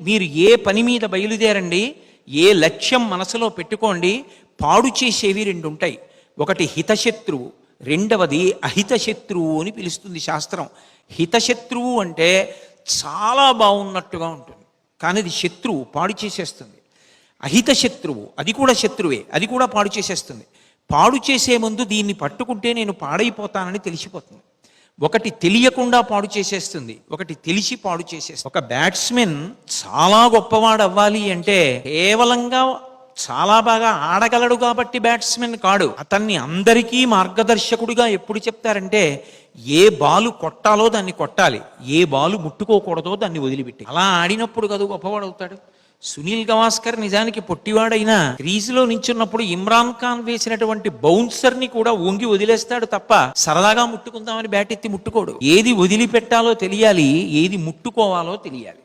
మీరు ఏ పని మీద బయలుదేరండి, ఏ లక్ష్యం మనసులో పెట్టుకోండి, పాడు చేసేవి రెండు ఉంటాయి. ఒకటి హితశత్రువు, రెండవది అహితశత్రువు అని పిలుస్తుంది శాస్త్రం. హితశత్రువు అంటే చాలా బాగున్నట్టుగా ఉంటుంది, కానీ అది శత్రువు, పాడు చేసేస్తుంది. అహిత శత్రువు, అది కూడా శత్రువే, అది కూడా పాడు చేసేస్తుంది. పాడు చేసే ముందు దీన్ని పట్టుకుంటే నేను పాడైపోతానని తెలిసిపోతుంది. ఒకటి తెలియకుండా పాడు చేసేస్తుంది, ఒకటి తెలిసి పాడు చేసేస్తుంది. ఒక బ్యాట్స్మెన్ చాలా గొప్పవాడు అవ్వాలి అంటే కేవలంగా చాలా బాగా ఆడగలడు కాబట్టి బ్యాట్స్మెన్ కాడు. అతన్ని అందరికీ మార్గదర్శకుడిగా ఎప్పుడు చెప్తారంటే, ఏ బాలు కొట్టాలో దాన్ని కొట్టాలి, ఏ బాలు ముట్టుకోకూడదో దాన్ని వదిలిపెట్టి. అలా ఆడినప్పుడు కదా గొప్పవాడు అవుతాడు. సునీల్ గవాస్కర్ నిజానికి పొట్టివాడైనా క్రీజులో నించున్నప్పుడు ఇమ్రాన్ ఖాన్ వేసినటువంటి బౌన్సర్ని కూడా వంగి వదిలేస్తాడు తప్ప సరదాగా ముట్టుకుందామని బ్యాట్ ఎత్తి ముట్టుకోడు. ఏది వదిలిపెట్టాలో తెలియాలి, ఏది ముట్టుకోవాలో తెలియాలి.